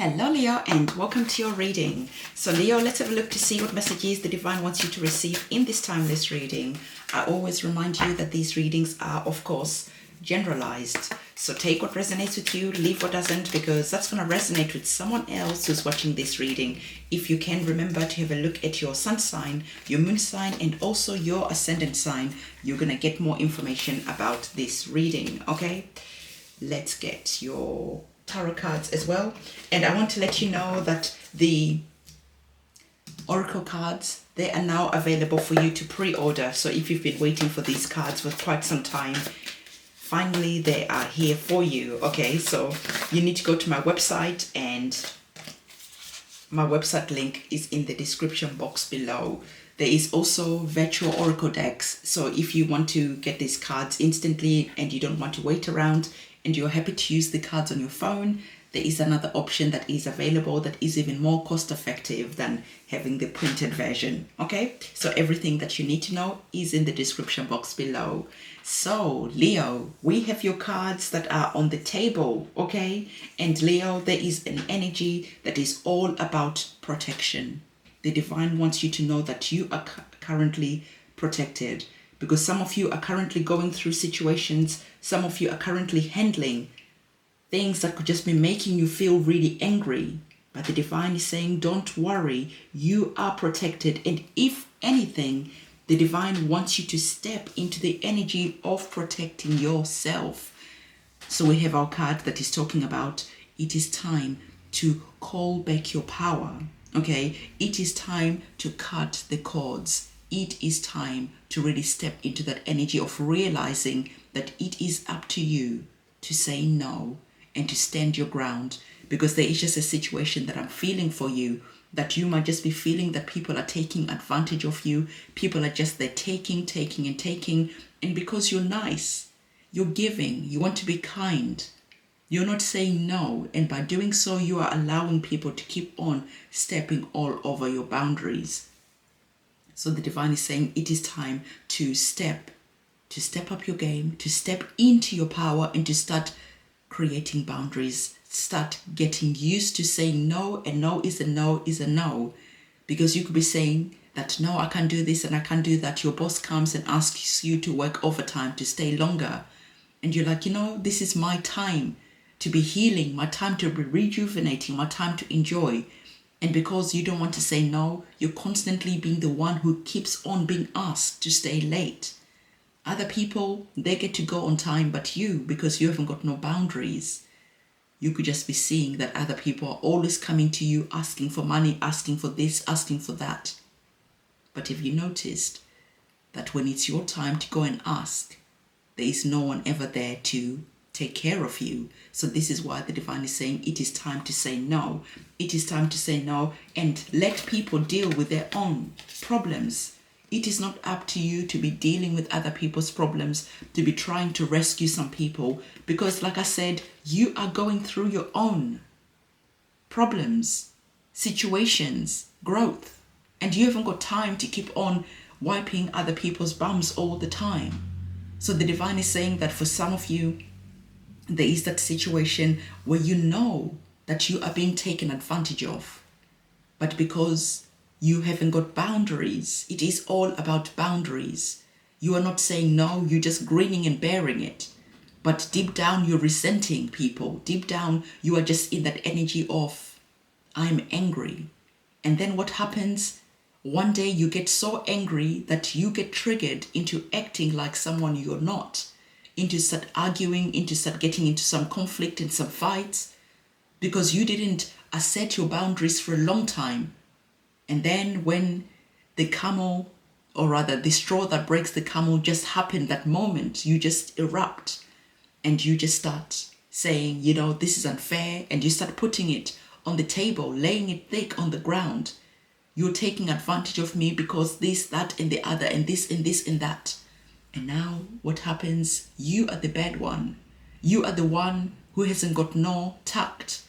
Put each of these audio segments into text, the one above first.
Hello Leo, and welcome to your reading. So Leo, let's have a look to see what messages the Divine wants you to receive in this timeless reading. I always remind you that these readings are, of course, generalized. So take what resonates with you, leave what doesn't, because that's going to resonate with someone else who's watching this reading. If you can, remember to have a look at your sun sign, your moon sign, and also your ascendant sign. You're going to get more information about this reading, okay? Let's get your tarot cards as well. And I want to let you know that the oracle cards, they are now available for you to pre-order. So if you've been waiting for these cards for quite some time, finally they are here for you. Okay, so you need to go to my website, and my website link is in the description box below. There is also virtual oracle decks. So if you want to get these cards instantly and you don't want to wait around and you're happy to use the cards on your phone, there is another option that is available that is even more cost effective than having the printed version. Okay, so everything that you need to know is in the description box below. So Leo, we have your cards that are on the table, okay? And Leo, there is an energy that is all about protection. The Divine wants you to know that you are currently protected, because some of you are currently going through situations, some of you are currently handling things that could just be making you feel really angry. But the Divine is saying, don't worry, you are protected. And if anything, the Divine wants you to step into the energy of protecting yourself. So we have our card that is talking about, it is time to call back your power. Okay, it is time to cut the cords. It is time to really step into that energy of realizing that it is up to you to say no and to stand your ground, because there is just a situation that I'm feeling for you, that you might just be feeling that people are taking advantage of you. People are just there taking, and because you're nice, you're giving, you want to be kind, you're not saying no, and by doing so, you are allowing people to keep on stepping all over your boundaries. So the Divine is saying it is time to step up your game, to step into your power, and to start creating boundaries. Start getting used to saying no, and no is a no is a no. Because you could be saying that, no, I can't do this and I can't do that. Your boss comes and asks you to work overtime, to stay longer. And you're like, this is my time to be healing, my time to be rejuvenating, my time to enjoy. And because you don't want to say no, you're constantly being the one who keeps on being asked to stay late. Other people, they get to go on time, but you, because you haven't got no boundaries, you could just be seeing that other people are always coming to you, asking for money, asking for this, asking for that. But have you noticed that when it's your time to go and ask, there is no one ever there to take care of you? So this is why the Divine is saying it is time to say no. It is time to say no and let people deal with their own problems. It is not up to you to be dealing with other people's problems, to be trying to rescue some people, because like I said, you are going through your own problems, situations, growth, and you haven't got time to keep on wiping other people's bums all the time. So the Divine is saying that for some of you, there is that situation where you know that you are being taken advantage of, but because you haven't got boundaries, it is all about boundaries. You are not saying no, you're just grinning and bearing it. But deep down, you're resenting people. Deep down, you are just in that energy of, I'm angry. And then what happens? One day you get so angry that you get triggered into acting like someone you're not, into start arguing, into start getting into some conflict and some fights, because you didn't assert your boundaries for a long time. And then when the camel, or rather the straw that breaks the camel just happened that moment, you just erupt and you just start saying, this is unfair, and you start putting it on the table, laying it thick on the ground. You're taking advantage of me because this, that, and the other, and this, and this, and that. And now what happens? You are the bad one. You are the one who hasn't got no tact.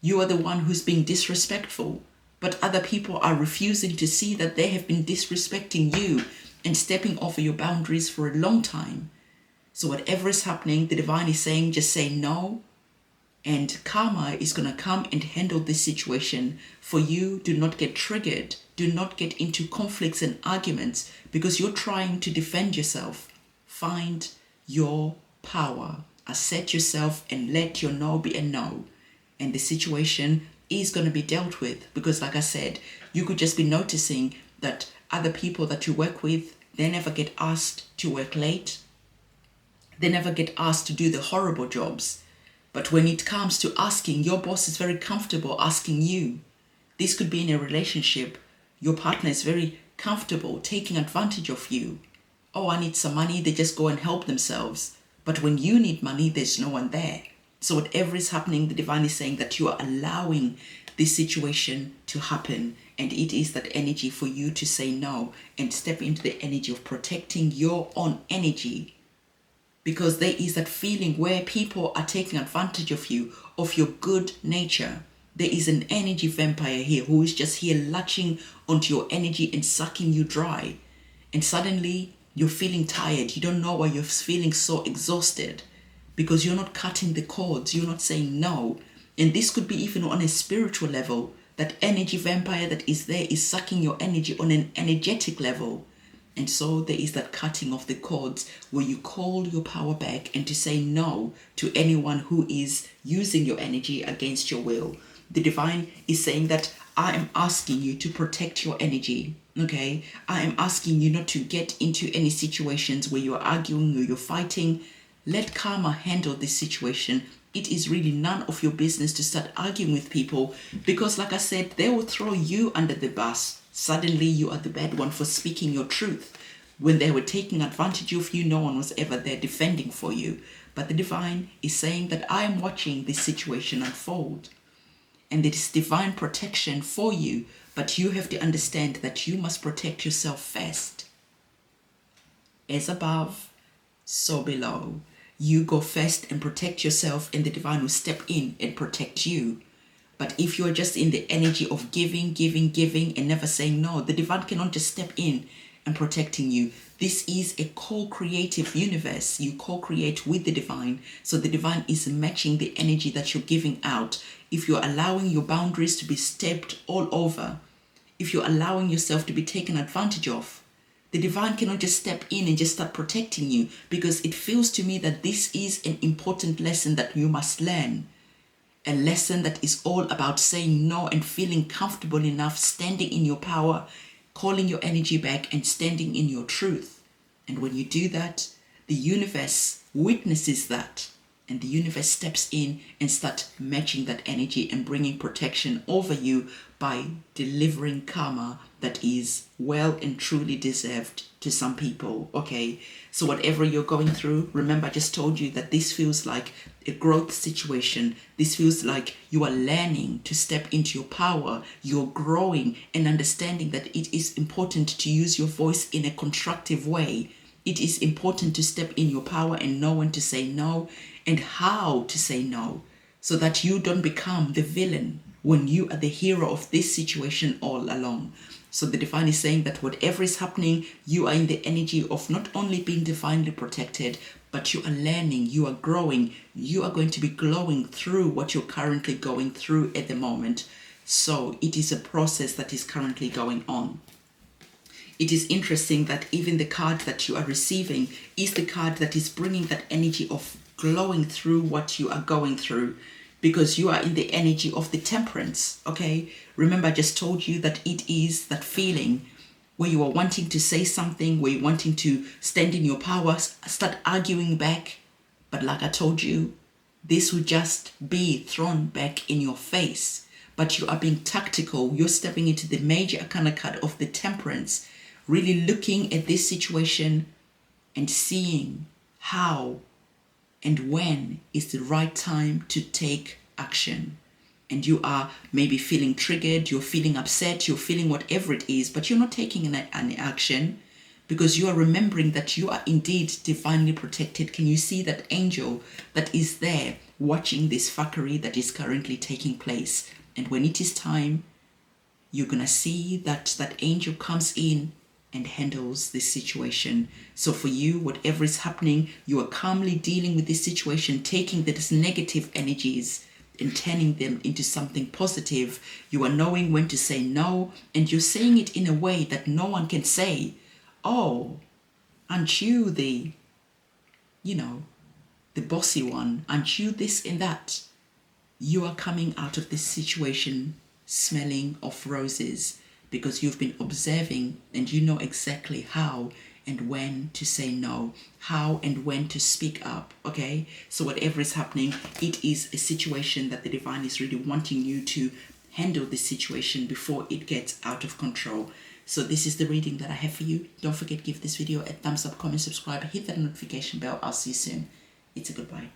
You are the one who's being disrespectful. But other people are refusing to see that they have been disrespecting you and stepping over your boundaries for a long time. So whatever is happening, the Divine is saying, just say no And karma is going to come and handle this situation for you. Do not get triggered. Do not get into conflicts and arguments because you're trying to defend yourself. Find your power. Assert yourself and let your no be a no. And the situation is going to be dealt with because, like I said, you could just be noticing that other people that you work with, they never get asked to work late. They never get asked to do the horrible jobs. But when it comes to asking, your boss is very comfortable asking you. This could be in a relationship. Your partner is very comfortable taking advantage of you. Oh, I need some money. They just go and help themselves. But when you need money, there's no one there. So whatever is happening, the divine is saying that you are allowing this situation to happen. And it is that energy for you to say no and step into the energy of protecting your own energy. Because there is that feeling where people are taking advantage of you, of your good nature. There is an energy vampire here who is just here latching onto your energy and sucking you dry. And suddenly you're feeling tired. You don't know why you're feeling so exhausted because you're not cutting the cords. You're not saying no. And this could be even on a spiritual level. That energy vampire that is there is sucking your energy on an energetic level. And so there is that cutting of the cords where you call your power back and to say no to anyone who is using your energy against your will. The divine is saying that I am asking you to protect your energy. Okay, I am asking you not to get into any situations where you're arguing or you're fighting. Let karma handle this situation. It is really none of your business to start arguing with people because, like I said, they will throw you under the bus. Suddenly you are the bad one for speaking your truth. When they were taking advantage of you, no one was ever there defending for you. But the divine is saying that I am watching this situation unfold. And it is divine protection for you. But you have to understand that you must protect yourself first. As above, so below. You go first and protect yourself, and the divine will step in and protect you. But if you are just in the energy of giving, and never saying no, the divine cannot just step in and protecting you. This is a co-creative universe. You co-create with the divine. So the divine is matching the energy that you're giving out. If you're allowing your boundaries to be stepped all over, if you're allowing yourself to be taken advantage of, the divine cannot just step in and just start protecting you, because it feels to me that this is an important lesson that you must learn. A lesson that is all about saying no and feeling comfortable enough, standing in your power, calling your energy back and standing in your truth. And when you do that, the universe witnesses that, and the universe steps in and starts matching that energy and bringing protection over you by delivering karma that is well and truly deserved to some people. Okay, so whatever you're going through, remember I just told you that this feels like a growth situation. This feels like you are learning to step into your power. You're growing and understanding that it is important to use your voice in a constructive way. It is important to step in your power and know when to say no and how to say no, so that you don't become the villain when you are the hero of this situation all along. So the divine is saying that whatever is happening, you are in the energy of not only being divinely protected, but you are learning, you are growing, you are going to be glowing through what you're currently going through at the moment. So it is a process that is currently going on. It is interesting that even the card that you are receiving is the card that is bringing that energy of glowing through what you are going through, because you are in the energy of the temperance. Okay, remember I just told you that it is that feeling where you are wanting to say something, where you're wanting to stand in your power, start arguing back. But like I told you, this will just be thrown back in your face. But you are being tactical. You're stepping into the major arcana card of the temperance, really looking at this situation and seeing how and when is the right time to take action. And you are maybe feeling triggered, you're feeling upset, you're feeling whatever it is, but you're not taking any action because you are remembering that you are indeed divinely protected. Can you see that angel that is there watching this fuckery that is currently taking place? And when it is time, you're going to see that that angel comes in and handles this situation. So for you, whatever is happening, you are calmly dealing with this situation, taking these negative energies and turning them into something positive. You are knowing when to say no, and you're saying it in a way that no one can say, oh, aren't you the, the bossy one? Aren't you this and that? You are coming out of this situation smelling of roses because you've been observing and you know exactly how and when to say no, how and when to speak up, okay? So whatever is happening, it is a situation that the divine is really wanting you to handle the situation before it gets out of control. So this is the reading that I have for you. Don't forget, give this video a thumbs up, comment, subscribe, hit that notification bell. I'll see you soon. It's a goodbye.